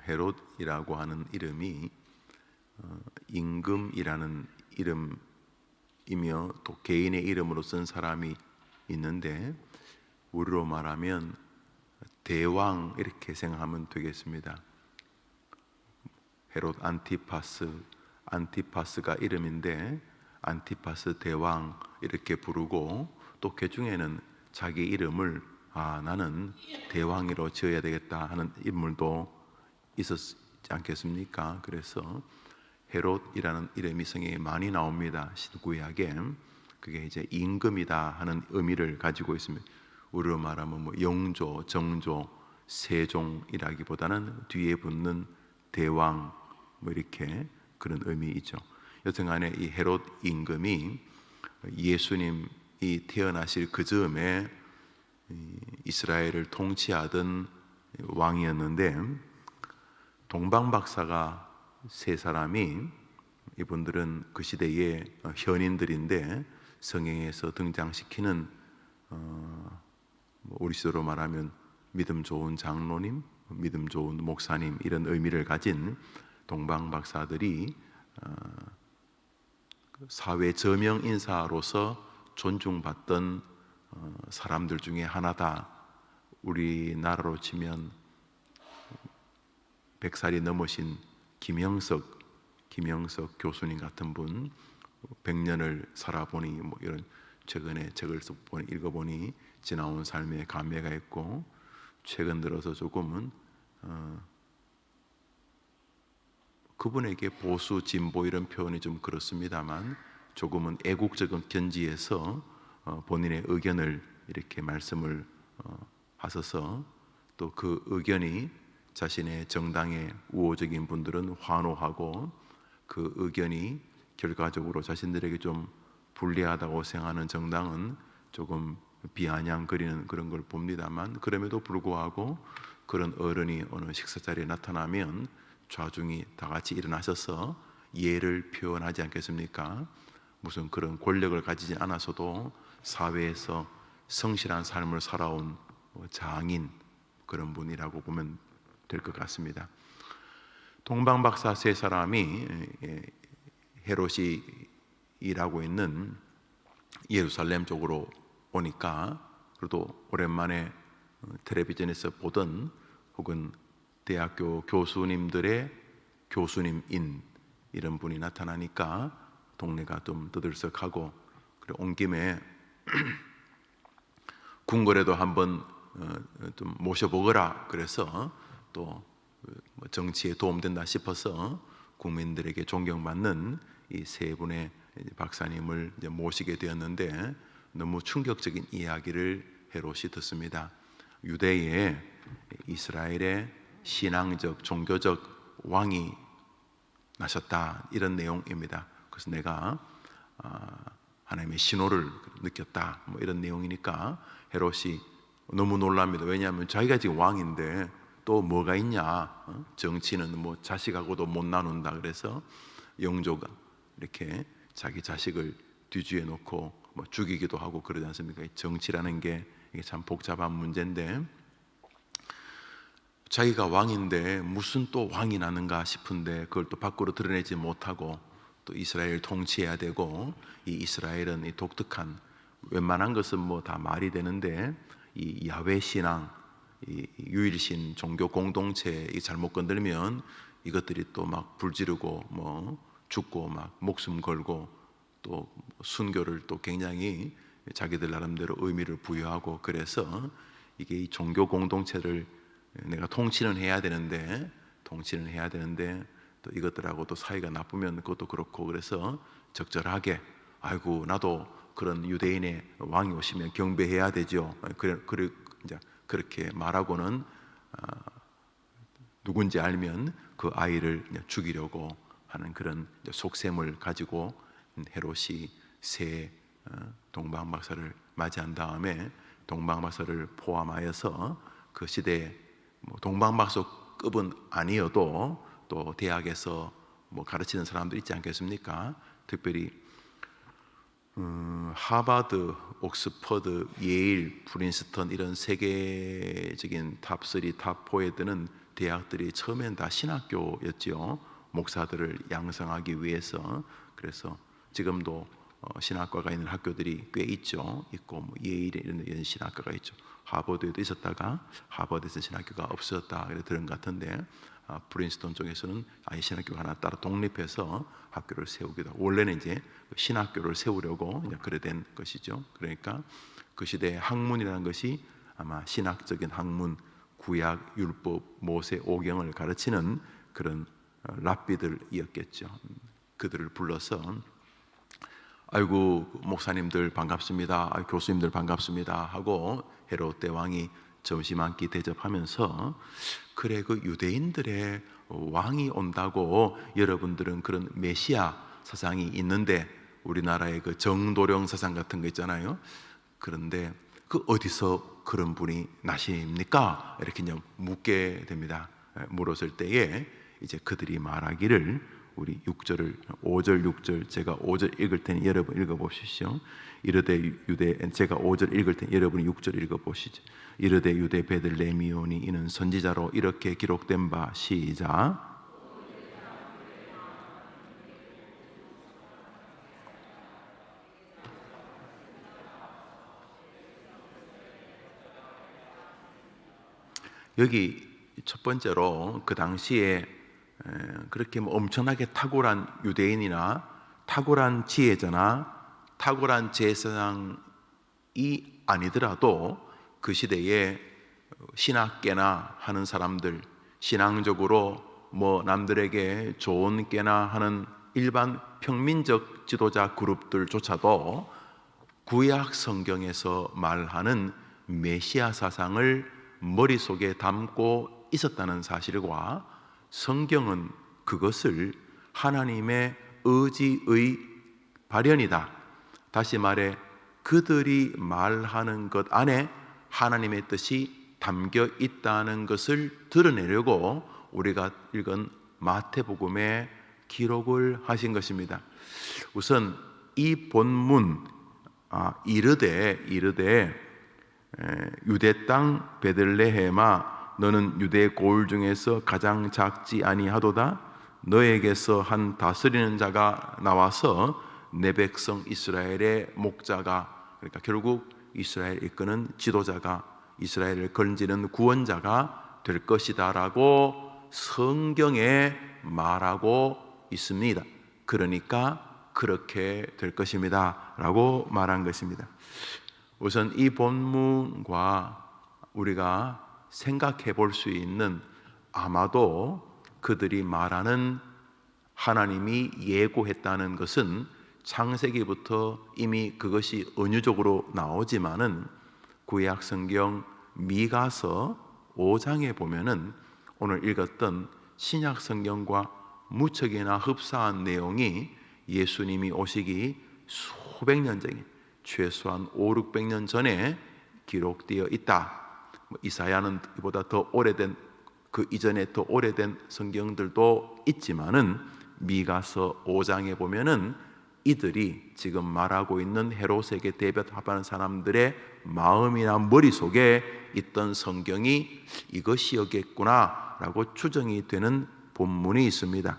헤롯이라고 하는 이름이 임금이라는 이름이며 또 개인의 이름으로 쓴 사람이 있는데, 우리로 말하면 대왕 이렇게 생각하면 되겠습니다. 헤롯 안티파스가 이름인데 안티파스 대왕 이렇게 부르고, 또 그 중에는 자기 이름을 나는 대왕이로 지어야 되겠다 하는 인물도 있었지 않겠습니까? 그래서 헤롯이라는 이름이 성경에 많이 나옵니다. 신구약에. 그게 이제 임금이다 하는 의미를 가지고 있습니다. 우리로 말하면 뭐 영조, 정조, 세종이라기보다는 뒤에 붙는 대왕 뭐 이렇게 그런 의미이죠. 여튼간에 이 헤롯 임금이 예수님이 태어나실 그 즈음에 이스라엘을 통치하던 왕이었는데, 동방박사가 세 사람이, 이분들은 그 시대의 현인들인데 성경에서 등장시키는 우리 시대로 말하면 믿음 좋은 장로님, 믿음 좋은 목사님 이런 의미를 가진 동방박사들이 사회 저명 인사로서 존중받던 사람들 중에 하나다. 우리나라로 치면 100살이 넘으신 김영석 교수님 같은 분, 100년을 살아보니 뭐 이런 최근에 책을 읽어보니 지나온 삶에 감회가 있고, 최근 들어서 조금은 그분에게 보수 진보 이런 표현이 좀 그렇습니다만 조금은 애국적인 견지에서 본인의 의견을 이렇게 말씀을 하셔서, 또 그 의견이 자신의 정당의 우호적인 분들은 환호하고, 그 의견이 결과적으로 자신들에게 좀 불리하다고 생각하는 정당은 조금 비아냥거리는 그런 걸 봅니다만, 그럼에도 불구하고 그런 어른이 어느 식사 자리에 나타나면 좌중이 다 같이 일어나셔서 예를 표현하지 않겠습니까? 무슨 그런 권력을 가지지 않아서도 사회에서 성실한 삶을 살아온 장인, 그런 분이라고 보면 될 것 같습니다. 동방박사 세 사람이 헤롯이 일하고 있는 예루살렘 쪽으로 오니까, 그래도 오랜만에 텔레비전에서 보던 혹은 대학교 교수님들의 교수님인 이런 분이 나타나니까 동네가 좀 떠들썩하고, 그래 온 김에 궁궐에도 한번 좀 모셔보거라. 그래서 또 정치에 도움된다 싶어서 국민들에게 존경받는 이 세 분의 박사님을 이제 모시게 되었는데, 너무 충격적인 이야기를 헤롯이 듣습니다. 유대에 이스라엘의 신앙적 종교적 왕이 나셨다, 이런 내용입니다. 그래서 내가 하나님의 신호를 느꼈다, 뭐 이런 내용이니까 헤롯이 너무 놀랍니다. 왜냐하면 자기가 지금 왕인데 또 뭐가 있냐, 정치는 뭐 자식하고도 못 나눈다. 그래서 영조가 이렇게 자기 자식을 뒤주에 놓고 뭐 죽이기도 하고 그러지 않습니까? 정치라는 게 이게 참 복잡한 문제인데, 자기가 왕인데 무슨 또 왕이 나는가 싶은데 그걸 또 밖으로 드러내지 못하고 또 이스라엘을 통치해야 되고, 이 이스라엘은 이 독특한, 웬만한 것은 뭐 다 말이 되는데 이 야훼 신앙, 이 유일신 종교 공동체 이 잘못 건들면 이것들이 또 막 불지르고 뭐 죽고 막 목숨 걸고, 또 순교를 또 굉장히 자기들 나름대로 의미를 부여하고, 그래서 이게 이 종교 공동체를 내가 통치는 해야 되는데 또 이것들하고 또 사이가 나쁘면 그것도 그렇고, 그래서 적절하게 아이고 나도 그런 유대인의 왕이 오시면 경배해야 되죠. 이제 그렇게 말하고는 누군지 알면 그 아이를 죽이려고 하는 그런 속셈을 가지고 헤롯이 새 동방박사를 맞이한 다음에 동방박사를 포함하여서 그 시대에 동방박사급은 아니어도 또 대학에서 뭐 가르치는 사람들 있지 않겠습니까? 특별히 하버드, 옥스퍼드, 예일, 프린스턴 이런 세계적인 탑3, 탑4에 드는 대학들이 처음엔 다 신학교였지요. 목사들을 양성하기 위해서. 그래서 지금도 신학과가 있는 학교들이 꽤 있고 뭐 예일에 이런 신학과가 있죠. 하버드에도 있었다가 하버드에서 신학교가 없어졌다 그래 들은 것 같은데, 프린스턴 쪽에서는 아예 신학교가 하나 따로 독립해서 학교를 세우기도 하고, 원래는 이제 신학교를 세우려고 그래 된 것이죠. 그러니까 그 시대의 학문이라는 것이 아마 신학적인 학문, 구약, 율법, 모세, 오경을 가르치는 그런 랍비들이었겠죠. 그들을 불러서 아이고 목사님들 반갑습니다, 교수님들 반갑습니다 하고 헤롯 대왕이 점심 한 끼 대접하면서, 그래 그 유대인들의 왕이 온다고 여러분들은 그런 메시아 사상이 있는데, 우리나라의 그 정도령 사상 같은 거 있잖아요. 그런데 그 어디서 그런 분이 나십니까? 이렇게 그냥 묻게 됩니다. 물었을 때에 이제 그들이 말하기를, 우리 6절을 5절 6절 제가 5절 읽을 테니 여러분 읽어보시죠. 이르되 유대, 제가 5절 읽을 테니 여러분이 6절 읽어보시죠. 이르되 유대 베들레헴이오니 이는 선지자로 이렇게 기록된 바, 시작. 여기 첫 번째로 그 당시에 그렇게 뭐 엄청나게 탁월한 유대인이나 탁월한 지혜자나 탁월한 제사장이 아니더라도 그 시대에 신학계나 하는 사람들, 신앙적으로 뭐 남들에게 좋은 깨나 하는 일반 평민적 지도자 그룹들조차도 구약 성경에서 말하는 메시아 사상을 머릿속에 담고 있었다는 사실과, 성경은 그것을 하나님의 의지의 발현이다, 다시 말해 그들이 말하는 것 안에 하나님의 뜻이 담겨 있다는 것을 드러내려고 우리가 읽은 마태복음에 기록을 하신 것입니다. 우선 이 본문 이르되 유대 땅 베들레헴아 너는 유대 고을 중에서 가장 작지 아니하도다. 너에게서 한 다스리는 자가 나와서 내 백성 이스라엘의 목자가, 그러니까 결국 이스라엘 이끄는 지도자가, 이스라엘을 건지는 구원자가 될 것이다 라고 성경에 말하고 있습니다. 그러니까 그렇게 될 것입니다 라고 말한 것입니다. 우선 이 본문과 우리가 생각해 볼 수 있는, 아마도 그들이 말하는 하나님이 예고했다는 것은 창세기부터 이미 그것이 은유적으로 나오지만은 구약 성경 미가서 5장에 보면은 오늘 읽었던 신약 성경과 무척이나 흡사한 내용이 예수님이 오시기 수백 년 전에, 최소한 5, 600년 전에 기록되어 있다. 이사야는 이보다 더 오래된, 그 이전에 더 오래된 성경들도 있지만은 미가서 5장에 보면은 이들이 지금 말하고 있는 헤롯에게 대변하는 사람들의 마음이나 머릿속에 있던 성경이 이것이었겠구나 라고 추정이 되는 본문이 있습니다.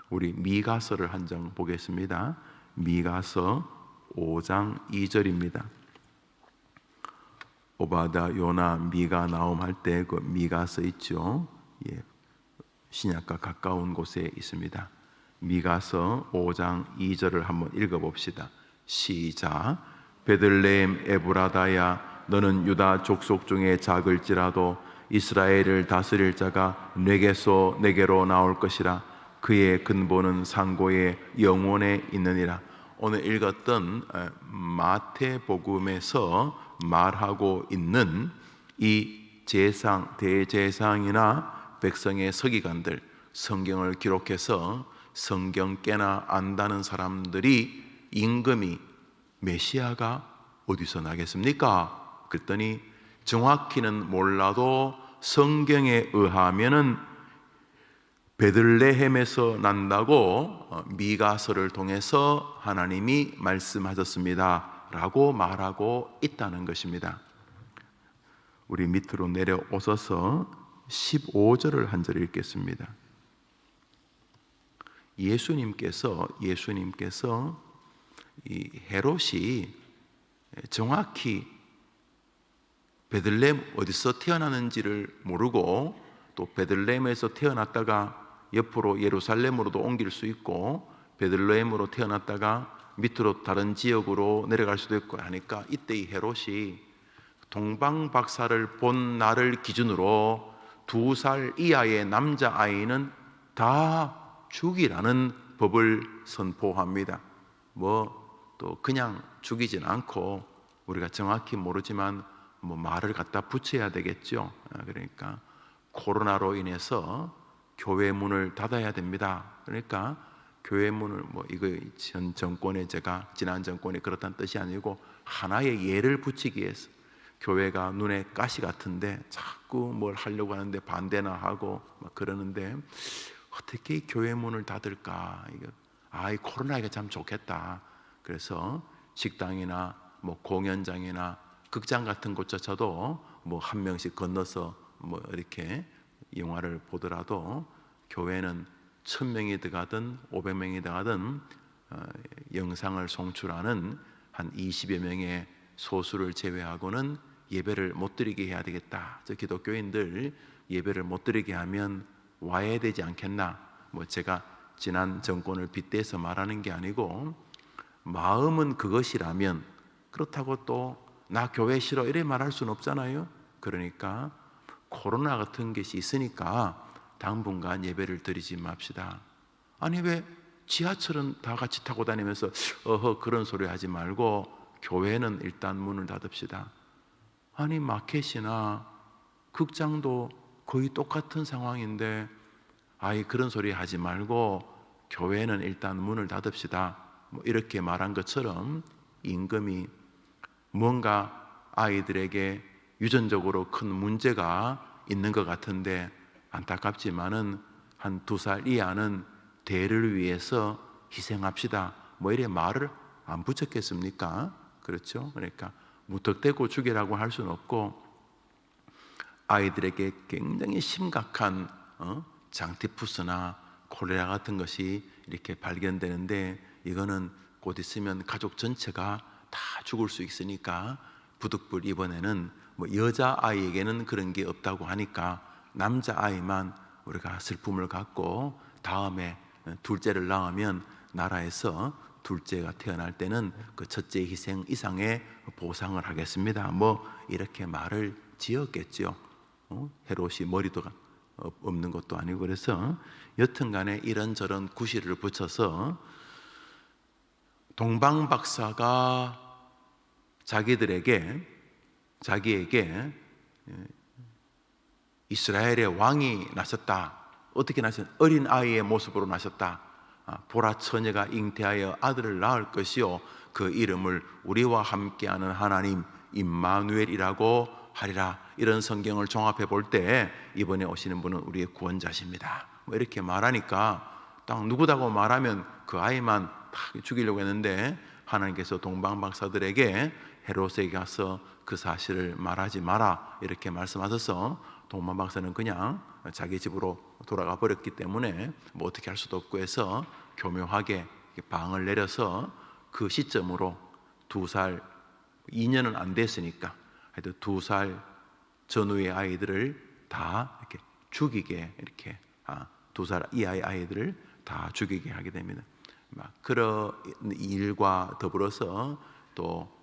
우리 미가서를 한 장 보겠습니다. 미가서 5장 2절입니다. 오바다, 요나, 미가, 나움 할 때 그 미가서 있죠. 신약과 가까운 곳에 있습니다. 미가서 5장 2절을 한번 읽어봅시다. 시작. 베들레헴 에브라다야 너는 유다 족속 중에 작을지라도 이스라엘을 다스릴 자가 내게로 나올 것이라. 그의 근본은 상고의 영원에 있느니라. 오늘 읽었던 마태복음에서 말하고 있는 이 대제사장이나 백성의 서기관들, 성경을 기록해서 성경 깨나 안다는 사람들이 임금이 메시아가 어디서 나겠습니까? 그랬더니 정확히는 몰라도 성경에 의하면은 베들레헴에서 난다고 미가서를 통해서 하나님이 말씀하셨습니다 라고 말하고 있다는 것입니다. 우리 밑으로 내려오셔서 15절을 한 절 읽겠습니다. 예수님께서 이 헤롯이 정확히 베들레헴 어디서 태어나는지를 모르고 또 베들레헴에서 태어났다가 옆으로 예루살렘으로도 옮길 수 있고 베들레헴으로 태어났다가 밑으로 다른 지역으로 내려갈 수도 있고 하니까 이때 이 헤롯이 동방박사를 본 날을 기준으로 2살 이하의 남자아이는 다 죽이라는 법을 선포합니다. 또 그냥 죽이진 않고 우리가 정확히 모르지만 말을 갖다 붙여야 되겠죠. 그러니까 코로나로 인해서 교회 문을 닫아야 됩니다. 그러니까 교회 문을 이거 전 정권에 지난 정권이 그렇다는 뜻이 아니고 하나의 예를 붙이기 위해서 교회가 눈에 가시 같은데 자꾸 뭘 하려고 하는데 반대나 하고 막 그러는데 어떻게 교회 문을 닫을까? 이 코로나가 참 좋겠다. 그래서 식당이나 공연장이나 극장 같은 곳조차도 한 명씩 건너서 이렇게 영화를 보더라도 교회는 1000명이 들어가든 500명이 들어가든 영상을 송출하는 한 20여 명의 소수를 제외하고는 예배를 못 드리게 해야 되겠다. 저 기독교인들 예배를 못 드리게 하면 와야 되지 않겠나? 제가 지난 정권을 빗대서 말하는 게 아니고 마음은 그것이라면 그렇다고 또 나 교회 싫어 이래 말할 수는 없잖아요. 그러니까 코로나 같은 것이 있으니까 당분간 예배를 드리지 맙시다. 아니 왜 지하철은 다 같이 타고 다니면서 그런 소리 하지 말고 교회는 일단 문을 닫읍시다. 아니 마켓이나 극장도 거의 똑같은 상황인데 그런 소리 하지 말고 교회는 일단 문을 닫읍시다. 이렇게 말한 것처럼 임금이 뭔가 아이들에게 유전적으로 큰 문제가 있는 것 같은데 안타깝지만은 한 2살 이하는 대를 위해서 희생합시다. 이래 말을 안 붙였겠습니까? 그렇죠? 그러니까 무턱대고 죽이라고 할 수는 없고 아이들에게 굉장히 심각한 장티푸스나 콜레라 같은 것이 이렇게 발견되는데 이거는 곧 있으면 가족 전체가 다 죽을 수 있으니까 부득불 이번에는 여자아이에게는 그런 게 없다고 하니까 남자아이만 우리가 슬픔을 갖고 다음에 둘째를 낳으면 나라에서 둘째가 태어날 때는 그 첫째 희생 이상의 보상을 하겠습니다. 이렇게 말을 지었겠죠. 헤롯이 머리도 없는 것도 아니고 그래서 여튼간에 이런저런 구실을 붙여서 동방박사가 자기에게 이스라엘의 왕이 나셨다. 어떻게 나셨다? 어린 아이의 모습으로 나셨다. 보라 처녀가 잉태하여 아들을 낳을 것이요 그 이름을 우리와 함께하는 하나님 임마누엘이라고 하리라. 이런 성경을 종합해 볼 때 이번에 오시는 분은 우리의 구원자십니다. 이렇게 말하니까 딱 누구다고 말하면 그 아이만 딱 죽이려고 했는데 하나님께서 동방박사들에게 헤롯에게 가서 그 사실을 말하지 마라 이렇게 말씀하셔서 동방박사는 그냥 자기 집으로 돌아가 버렸기 때문에 어떻게 할 수도 없고 해서 교묘하게 방을 내려서 그 시점으로 2살 2년은 안 됐으니까 하여튼 2살 전후의 아이들을 다 이렇게 죽이게 이렇게 2살 이하의 아이들을 다 죽이게 하게 됩니다. 그런 일과 더불어서 또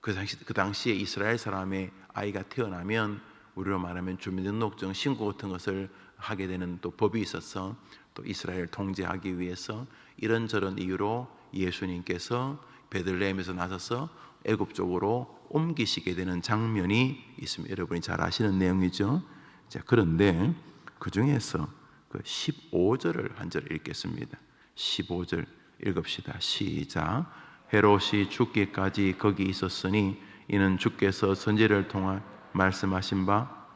그 당시에 이스라엘 사람의 아이가 태어나면 우리로 말하면 주민등록증 신고 같은 것을 하게 되는 또 법이 있어서 또 이스라엘을 통제하기 위해서 이런저런 이유로 예수님께서 베들레헴에서 나서서 애굽 쪽으로 옮기시게 되는 장면이 있습니다. 여러분이 잘 아시는 내용이죠. 자, 그런데 그 중에서 그 15절을 한 절 읽겠습니다. 15절 읽읍시다. 시작. 헤롯이 죽기까지 거기 있었으니 이는 주께서 선지자를 통해 말씀하신 바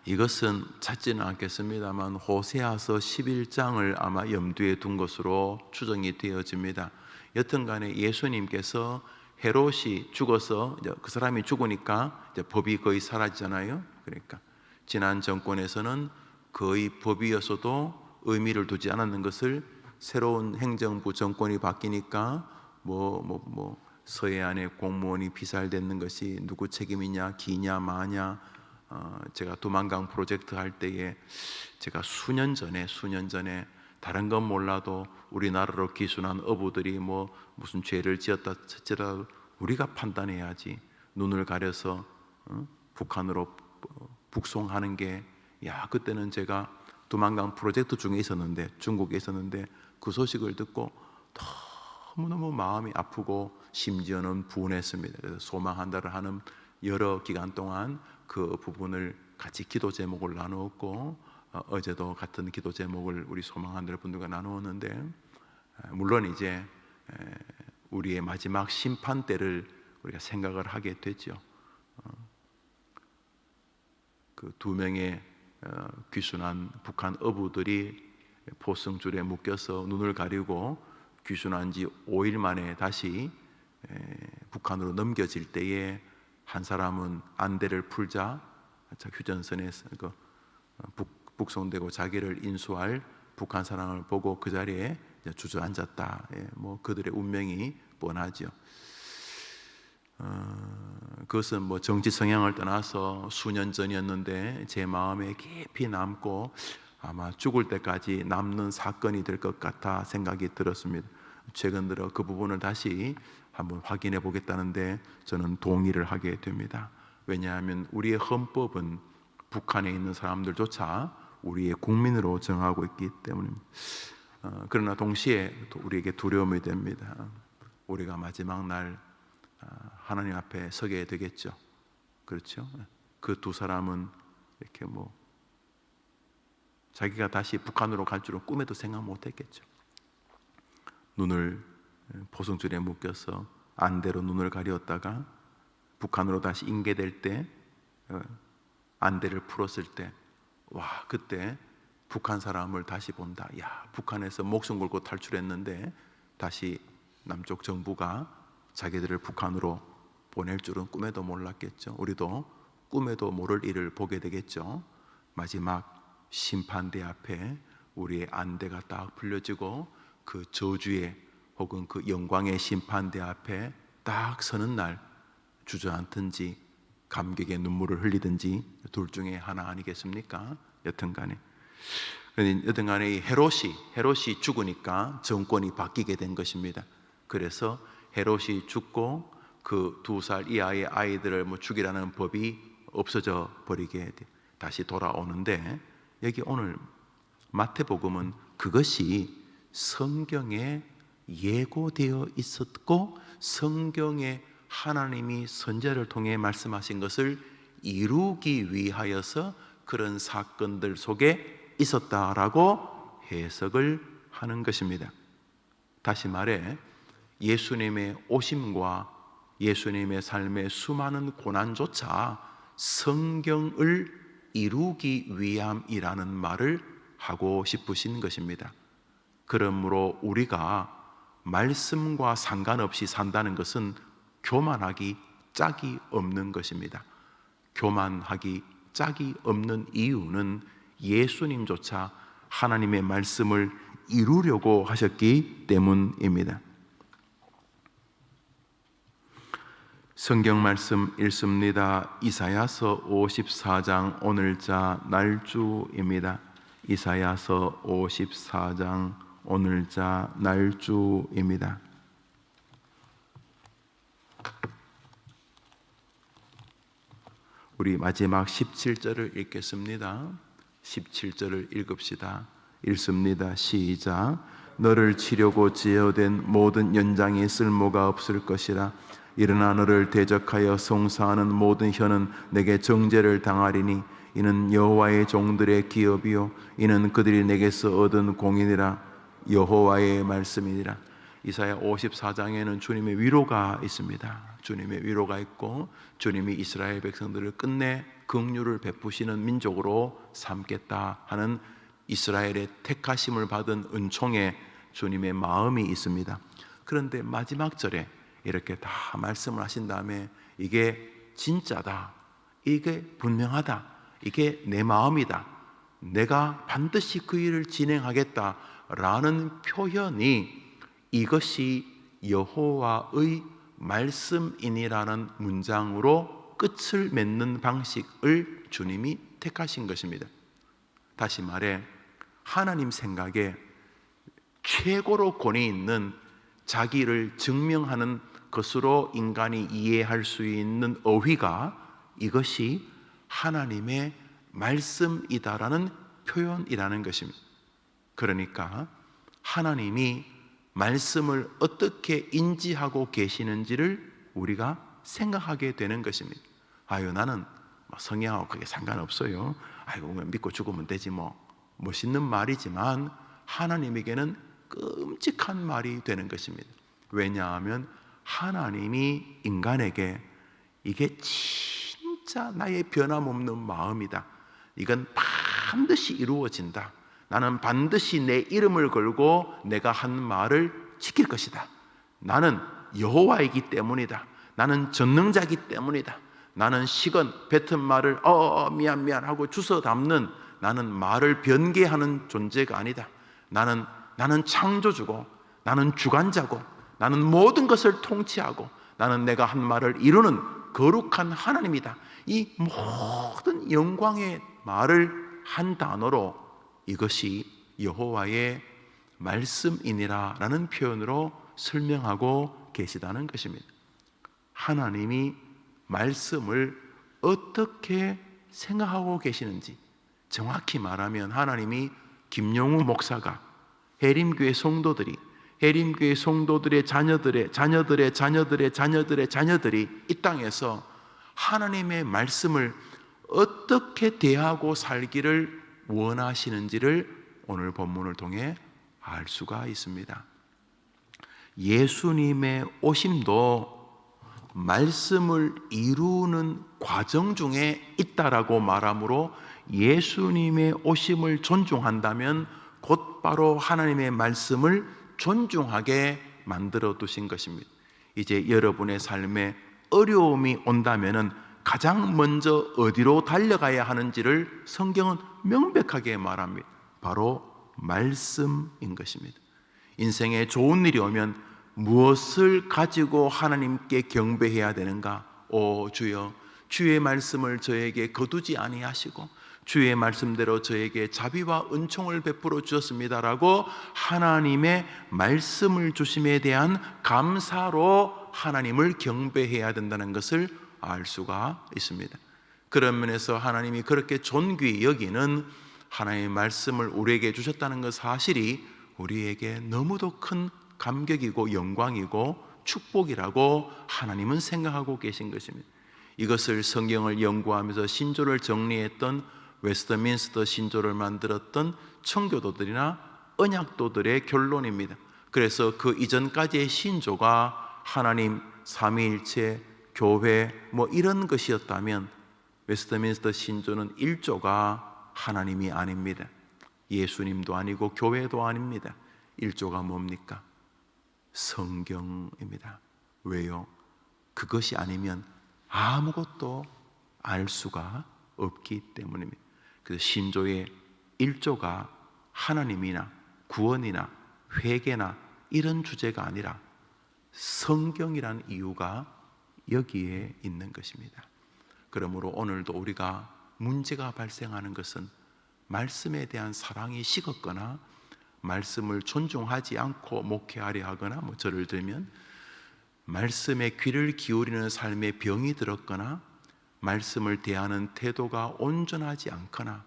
이것은 찾지는 않겠습니다만 호세아서 11장을 아마 염두에 둔 것으로 추정이 되어집니다. 여튼간에 예수님께서 헤롯이 죽어서 이제 그 사람이 죽으니까 이제 법이 거의 사라지잖아요. 그러니까 지난 정권에서는 거의 법이었어도 의미를 두지 않았는 것을 새로운 행정부 정권이 바뀌니까 서해안에 공무원이 피살되는 것이 누구 책임이냐, 기냐, 마냐. 제가 두만강 프로젝트 할 때에 제가 수년 전에 다른 건 몰라도 우리나라로 기순한 어부들이 무슨 죄를 지었다 쳤더라도 우리가 판단해야지. 눈을 가려서 북한으로 북송하는 게, 그때는 제가 두만강 프로젝트 중에 있었는데, 중국에 있었는데 그 소식을 듣고 너무너무 마음이 아프고 심지어는 분했습니다. 그래서 소망한다를 하는 여러 기간 동안 그 부분을 같이 기도 제목을 나누었고, 어제도 같은 기도 제목을 우리 소망한다 분들과 나누었는데, 물론 이제 우리의 마지막 심판 때를 우리가 생각을 하게 됐죠. 그 두 명의 귀순한 북한 어부들이 포승줄에 묶여서 눈을 가리고 귀순한 지 5일 만에 다시 북한으로 넘겨질 때에 한 사람은 안대를 풀자 휴전선에 북송되고 자기를 인수할 북한 사람을 보고 그 자리에 주저앉았다. 그들의 운명이 뻔하죠. 그것은 정치 성향을 떠나서 수년 전이었는데 제 마음에 깊이 남고 아마 죽을 때까지 남는 사건이 될 것 같아 생각이 들었습니다. 최근 들어 그 부분을 다시 한번 확인해 보겠다는데 저는 동의를 하게 됩니다. 왜냐하면 우리의 헌법은 북한에 있는 사람들조차 우리의 국민으로 정하고 있기 때문입니다. 그러나 동시에 또 우리에게 두려움이 됩니다. 우리가 마지막 날 하나님 앞에 서게 되겠죠. 그렇죠? 그 두 사람은 이렇게 자기가 다시 북한으로 갈 줄은 꿈에도 생각 못했겠죠. 눈을 포승줄에 묶여서 안대로 눈을 가렸다가 북한으로 다시 인계될 때 안대를 풀었을 때, 그때 북한 사람을 다시 본다. 북한에서 목숨 걸고 탈출했는데 다시 남쪽 정부가 자기들을 북한으로 보낼 줄은 꿈에도 몰랐겠죠. 우리도 꿈에도 모를 일을 보게 되겠죠. 마지막 심판대 앞에 우리의 안대가 딱 풀려지고 그 저주의 혹은 그 영광의 심판대 앞에 딱 서는 날 주저앉든지 감격의 눈물을 흘리든지 둘 중에 하나 아니겠습니까? 여튼간에 이 헤롯이 죽으니까 정권이 바뀌게 된 것입니다. 그래서 헤롯이 죽고 그 2살 이하의 아이들을 죽이라는 법이 없어져 버리게 다시 돌아오는데, 여기 오늘 마태복음은 그것이 성경에 예고되어 있었고 성경에 하나님이 선지자를 통해 말씀하신 것을 이루기 위하여서 그런 사건들 속에 있었다라고 해석을 하는 것입니다. 다시 말해 예수님의 오심과 예수님의 삶의 수많은 고난조차 성경을 이루기 위함이라는 말을 하고 싶으신 것입니다. 그러므로 우리가 말씀과 상관없이 산다는 것은 교만하기 짝이 없는 것입니다. 교만하기 짝이 없는 이유는 예수님조차 하나님의 말씀을 이루려고 하셨기 때문입니다. 성경 말씀 읽습니다. 이사야서 54장 오늘자 날주입니다. 이사야서 54장 오늘자 날주입니다. 우리 마지막 17절을 읽겠습니다. 17절을 읽읍시다. 읽습니다. 시작. 너를 치려고 제어된 모든 연장이 쓸모가 없을 것이라. 일어나 너를 대적하여 송사하는 모든 혀는 내게 정죄를 당하리니 이는 여호와의 종들의 기업이요 이는 그들이 내게서 얻은 공인이라. 여호와의 말씀이니라. 이사야 54장에는 주님의 위로가 있습니다. 주님의 위로가 있고 주님이 이스라엘 백성들을 끝내 긍휼을 베푸시는 민족으로 삼겠다 하는 이스라엘의 택하심을 받은 은총의 주님의 마음이 있습니다. 그런데 마지막 절에 이렇게 다 말씀을 하신 다음에 이게 진짜다, 이게 분명하다, 이게 내 마음이다, 내가 반드시 그 일을 진행하겠다라는 표현이 이것이 여호와의 말씀이니라는 문장으로 끝을 맺는 방식을 주님이 택하신 것입니다. 다시 말해 하나님 생각에 최고로 권위 있는 자기를 증명하는 것으로 인간이 이해할 수 있는 어휘가 이것이 하나님의 말씀이다라는 표현이라는 것입니다. 그러니까 하나님이 말씀을 어떻게 인지하고 계시는지를 우리가 생각하게 되는 것입니다. 아유, 나는 성경하고 그게 상관없어요. 아이고, 믿고 죽으면 되지 뭐. 멋있는 말이지만 하나님에게는 끔찍한 말이 되는 것입니다. 왜냐하면 하나님이 인간에게 이게 진짜 나의 변함없는 마음이다, 이건 반드시 이루어진다, 나는 반드시 내 이름을 걸고 내가 한 말을 지킬 것이다, 나는 여호와이기 때문이다, 나는 전능자이기 때문이다, 나는 식은 뱉은 말을 미안 하고 주워 담는, 나는 말을 변개하는 존재가 아니다, 나는 창조주고, 나는 주관자고, 나는 모든 것을 통치하고, 나는 내가 한 말을 이루는 거룩한 하나님이다. 이 모든 영광의 말을 한 단어로 이것이 여호와의 말씀이니라 라는 표현으로 설명하고 계시다는 것입니다. 하나님이 말씀을 어떻게 생각하고 계시는지, 정확히 말하면 하나님이 김용우 목사가 해림교회 성도들이, 해림교회 성도들의 자녀들의 자녀들의 자녀들의 자녀들의 자녀들이 이 땅에서 하나님의 말씀을 어떻게 대하고 살기를 원하시는지를 오늘 본문을 통해 알 수가 있습니다. 예수님의 오심도 말씀을 이루는 과정 중에 있다라고 말하므로 예수님의 오심을 존중한다면 곧바로 하나님의 말씀을 존중하게 만들어 두신 것입니다. 이제 여러분의 삶에 어려움이 온다면 가장 먼저 어디로 달려가야 하는지를 성경은 명백하게 말합니다. 바로 말씀인 것입니다. 인생에 좋은 일이 오면 무엇을 가지고 하나님께 경배해야 되는가? 오 주여, 주의 말씀을 저에게 거두지 아니하시고 주의 말씀대로 저에게 자비와 은총을 베풀어 주셨습니다라고 하나님의 말씀을 주심에 대한 감사로 하나님을 경배해야 된다는 것을 알 수가 있습니다. 그런 면에서 하나님이 그렇게 존귀히 여기는 하나님의 말씀을 우리에게 주셨다는 것 사실이 우리에게 너무도 큰 감격이고 영광이고 축복이라고 하나님은 생각하고 계신 것입니다. 이것을 성경을 연구하면서 신조를 정리했던 웨스트민스터 신조를 만들었던 청교도들이나 언약도들의 결론입니다. 그래서 그 이전까지의 신조가 하나님, 삼위일체, 교회 이런 것이었다면 웨스트민스터 신조는 1조가 하나님이 아닙니다. 예수님도 아니고 교회도 아닙니다. 1조가 뭡니까? 성경입니다. 왜요? 그것이 아니면 아무것도 알 수가 없기 때문입니다. 그래서 신조의 1조가 하나님이나 구원이나 회개나 이런 주제가 아니라 성경이라는 이유가 여기에 있는 것입니다. 그러므로 오늘도 우리가 문제가 발생하는 것은 말씀에 대한 사랑이 식었거나 말씀을 존중하지 않고 목회하려 하거나 저를 들면 말씀에 귀를 기울이는 삶에 병이 들었거나 말씀을 대하는 태도가 온전하지 않거나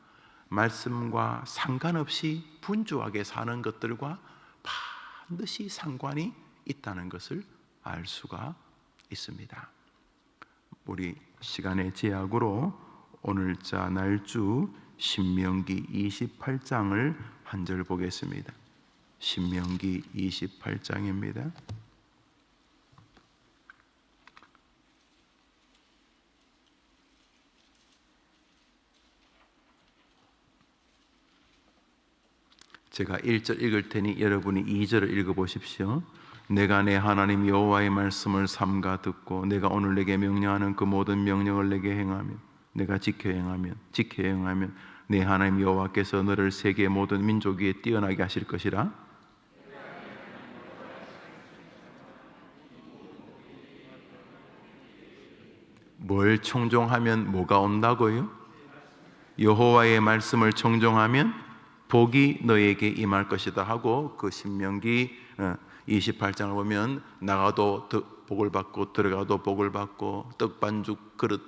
말씀과 상관없이 분주하게 사는 것들과 반드시 상관이 있다는 것을 알 수가 있습니다. 우리 시간의 제약으로 오늘자 날주 신명기 28장을 한 절 보겠습니다. 신명기 28장입니다. 제가 1절 읽을 테니 여러분이 2절을 읽어보십시오. 내가 내 하나님 여호와의 말씀을 삼가 듣고 내가 오늘 내게 명령하는 그 모든 명령을 내게 행하면 내가 지켜 행하면 내 하나님 여호와께서 너를 세계 모든 민족 위에 뛰어나게 하실 것이라. 뭘 청종하면 뭐가 온다고요? 여호와의 말씀을 청종하면 복이 너에게 임할 것이다 하고, 그 신명기 28장을 보면 나가도 복을 받고 들어가도 복을 받고 떡반죽 그릇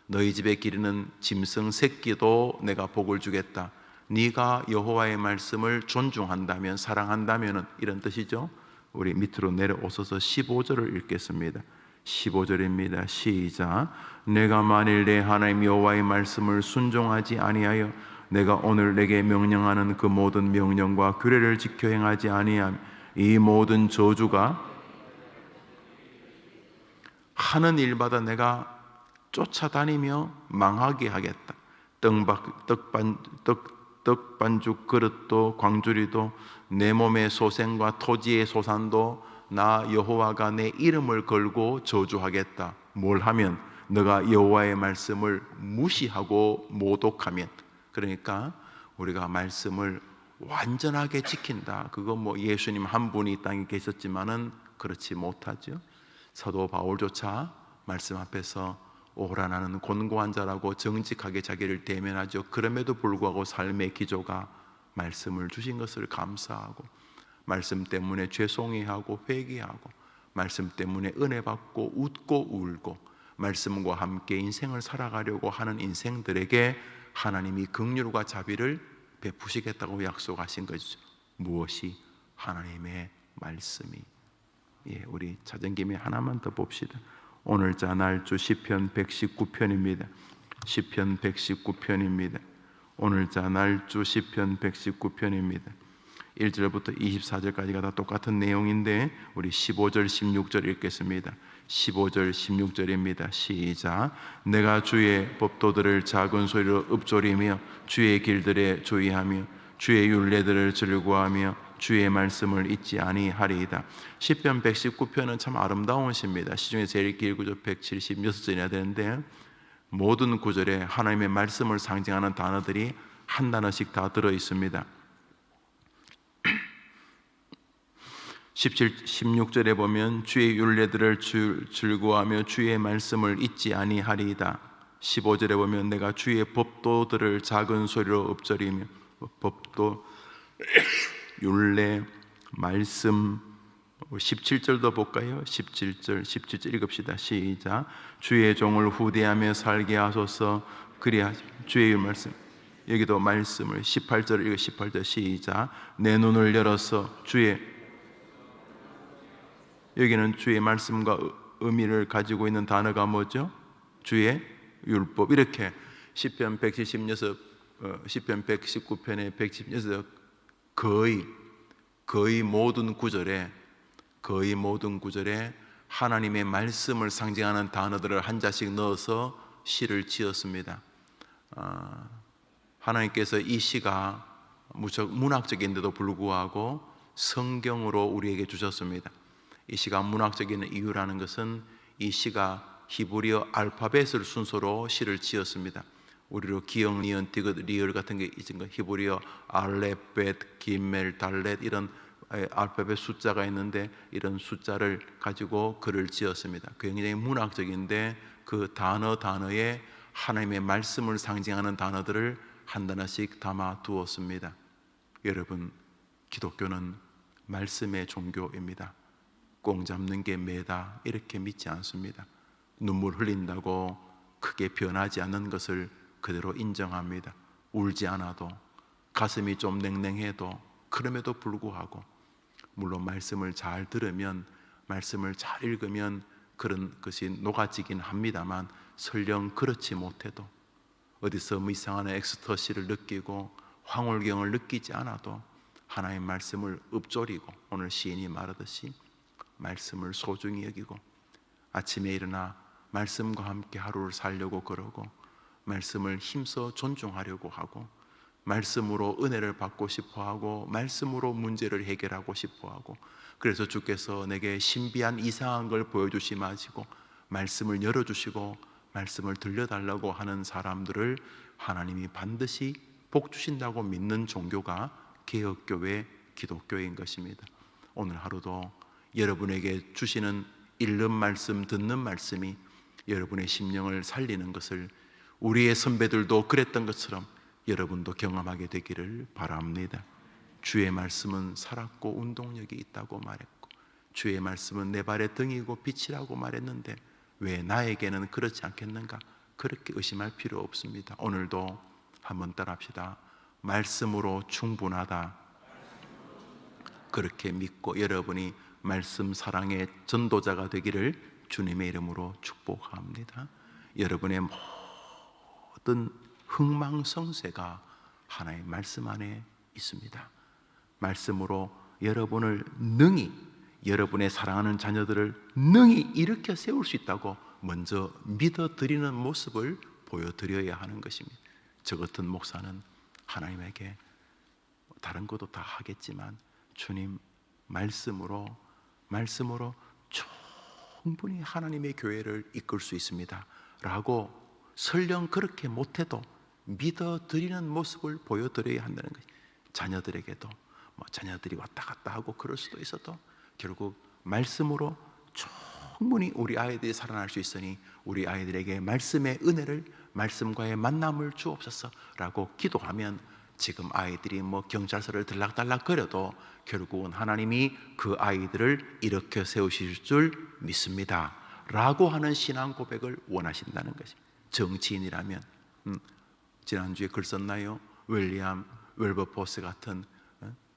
너희 집에 기르는 짐승 새끼도 내가 복을 주겠다. 네가 여호와의 말씀을 존중한다면, 사랑한다면, 이런 뜻이죠. 우리 밑으로 내려오셔서 15절을 읽겠습니다. 15절입니다. 시작. 내가 만일 내 하나님 여호와의 말씀을 순종하지 아니하여 내가 오늘 내게 명령하는 그 모든 명령과 규례를 지켜 행하지 아니하면 이 모든 저주가 하는 일마다 내가 쫓아다니며 망하게 하겠다. 떡반죽 그릇도 광주리도 내 몸의 소생과 토지의 소산도 나 여호와가 내 이름을 걸고 저주하겠다. 뭘 하면? 너가 여호와의 말씀을 무시하고 모독하면. 그러니까 우리가 말씀을 완전하게 지킨다. 그거 뭐 예수님 한 분이 이 땅에 계셨지만은 그렇지 못하죠. 사도 바울조차 말씀 앞에서 오라 나는 곤고한 자라고 정직하게 자기를 대면하죠. 그럼에도 불구하고 삶의 기조가 말씀을 주신 것을 감사하고, 말씀 때문에 죄송해하고 회개하고, 말씀 때문에 은혜 받고 웃고 울고, 말씀과 함께 인생을 살아가려고 하는 인생들에게 하나님이 긍휼과 자비를 베푸시겠다고 약속하신 거죠. 무엇이? 하나님의 말씀이. 우리 찾은 김에 하나만 더 봅시다. 오늘자 날주 시편 119편입니다. 시편 119편입니다. 오늘자 날주 시편 119편입니다. 1절부터 24절까지가 다 똑같은 내용인데 우리 15절 16절 읽겠습니다. 15절 16절입니다. 시작. 내가 주의 법도들을 작은 소리로 읊조리며 주의 길들에 주의하며 주의 율례들을 즐거워하며 주의 말씀을 잊지 아니하리이다. 시편 119편은 참 아름다운 시입니다. 시중에 제일 길 구절 176절이나 되는데 모든 구절에 하나님의 말씀을 상징하는 단어들이 한 단어씩 다 들어 있습니다. 16절에 보면 주의 율례들을 즐거워하며 주의 말씀을 잊지 아니하리이다. 15절에 보면 내가 주의 법도들을 작은 소리로 읊조리며, 법도, 율례, 말씀. 17절도 볼까요? 17절 읽읍시다. 시작. 주의 종을 후대하며 살게 하소서. 그리하 주의 말씀. 여기도 말씀을 18절 읽어. 18절 시작. 내 눈을 열어서 주의, 여기는 주의 말씀과 의미를 가지고 있는 단어가 뭐죠? 주의 율법. 이렇게 시편 119편의 116 거의 모든 구절에 하나님의 말씀을 상징하는 단어들을 한 자씩 넣어서 시를 지었습니다. 하나님께서 이 시가 무척 문학적인데도 불구하고 성경으로 우리에게 주셨습니다. 이 시가 문학적인 이유라는 것은 이 시가 히브리어 알파벳을 순서로 시를 지었습니다. 우리로 기역, 니은, 디귿, 리을 같은 게 있는 거, 히브리어 알렙, 벳, 기멜, 달렛 이런 알파벳 숫자가 있는데 이런 숫자를 가지고 글을 지었습니다. 굉장히 문학적인데 그 단어에 하나님의 말씀을 상징하는 단어들을 한 단어씩 담아 두었습니다. 여러분, 기독교는 말씀의 종교입니다. 꽁 잡는 게 매다 이렇게 믿지 않습니다. 눈물 흘린다고 크게 변하지 않는 것을 그대로 인정합니다. 울지 않아도, 가슴이 좀 냉랭해도, 그럼에도 불구하고 물론 말씀을 잘 들으면, 말씀을 잘 읽으면 그런 것이 녹아지긴 합니다만, 설령 그렇지 못해도, 어디서 이상한 엑스터시를 느끼고 황홀경을 느끼지 않아도 하나님의 말씀을 읊조리고, 오늘 시인이 말하듯이 말씀을 소중히 여기고 아침에 일어나 말씀과 함께 하루를 살려고 그러고 말씀을 힘써 존중하려고 하고 말씀으로 은혜를 받고 싶어하고 말씀으로 문제를 해결하고 싶어하고, 그래서 주께서 내게 신비한 이상한 걸 보여주시 마시고 말씀을 열어주시고 말씀을 들려달라고 하는 사람들을 하나님이 반드시 복 주신다고 믿는 종교가 개혁교회, 기독교인 것입니다. 오늘 하루도 여러분에게 주시는 읽는 말씀, 듣는 말씀이 여러분의 심령을 살리는 것을 우리의 선배들도 그랬던 것처럼 여러분도 경험하게 되기를 바랍니다. 주의 말씀은 살았고 운동력이 있다고 말했고, 주의 말씀은 내 발의 등이고 빛이라고 말했는데 왜 나에게는 그렇지 않겠는가? 그렇게 의심할 필요 없습니다. 오늘도 한번 따라합시다. 말씀으로 충분하다. 그렇게 믿고 여러분이 말씀 사랑의 전도자가 되기를 주님의 이름으로 축복합니다. 여러분의 모든 흥망성쇠가 하나의 말씀 안에 있습니다. 말씀으로 여러분을 능히, 여러분의 사랑하는 자녀들을 능히 일으켜 세울 수 있다고 먼저 믿어드리는 모습을 보여드려야 하는 것입니다. 저 같은 목사는 하나님에게 다른 것도 다 하겠지만 주님 말씀으로 충분히 하나님의 교회를 이끌 수 있습니다 라고 설령 그렇게 못해도 믿어드리는 모습을 보여드려야 한다는 것이, 자녀들에게도 자녀들이 왔다 갔다 하고 그럴 수도 있어도 결국 말씀으로 충분히 우리 아이들이 살아날 수 있으니 우리 아이들에게 말씀의 은혜를, 말씀과의 만남을 주옵소서 라고 기도하면 지금 아이들이 경찰서를 들락달락 거려도 결국은 하나님이 그 아이들을 일으켜 세우실 줄 믿습니다 라고 하는 신앙 고백을 원하신다는 것입니다. 정치인이라면 지난주에 글 썼나요? 윌리엄 웰버포스 같은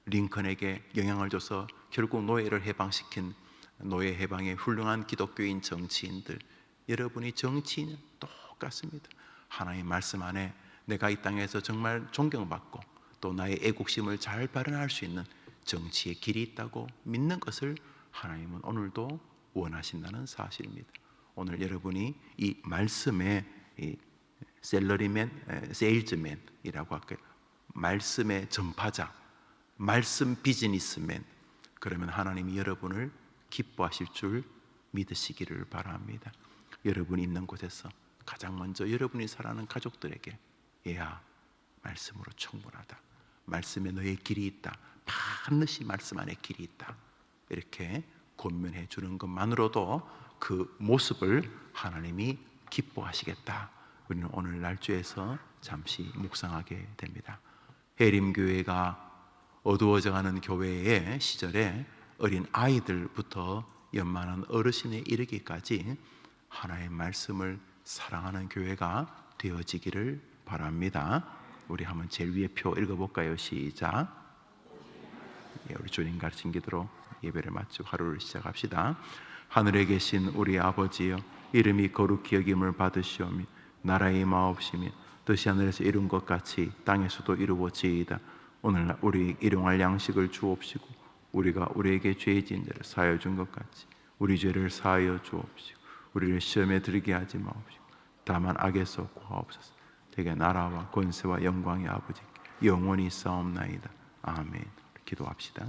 링컨에게 영향을 줘서 결국 노예를 해방시킨 노예 해방의 훌륭한 기독교인 정치인들, 여러분이 정치인은 똑같습니다. 하나님의 말씀 안에 내가 이 땅에서 정말 존경받고 또 나의 애국심을 잘 발현할 수 있는 정치의 길이 있다고 믿는 것을 하나님은 오늘도 원하신다는 사실입니다. 오늘 여러분이 이 말씀의 세일즈맨이라고 할까요? 말씀의 전파자, 말씀 비즈니스맨, 그러면 하나님이 여러분을 기뻐하실 줄 믿으시기를 바랍니다. 여러분이 있는 곳에서 가장 먼저 여러분이 사랑하는 가족들에게 얘야 말씀으로 충분하다, 말씀에 너의 길이 있다, 반드시 말씀 안에 길이 있다, 이렇게 권면해 주는 것만으로도 그 모습을 하나님이 기뻐하시겠다. 우리는 오늘 날주에서 잠시 묵상하게 됩니다. 해림교회가 어두워져가는 교회의 시절에 어린 아이들부터 연만한 어르신에 이르기까지 하나의 말씀을 사랑하는 교회가 되어지기를 바랍니다. 우리 한번 제일 위에 표 읽어볼까요? 시작. 우리 주님 가르친 기도로 예배를 마치고 하루를 시작합시다. 하늘에 계신 우리 아버지여, 이름이 거룩히 여김을 받으시오며 나라의 마옵시며 뜻이 하늘에서 이룬 것 같이 땅에서도 이루어지이다. 오늘날 우리 일용할 양식을 주옵시고 우리가 우리에게 죄 지은 자를 사하여 준 것 같이 우리 죄를 사하여 주옵시고 우리를 시험에 들게 하지 마옵시고 다만 악에서 구하옵소서. 대개 나라와 권세와 영광의 아버지 영원히 싸움나이다. 아멘. 기도합시다.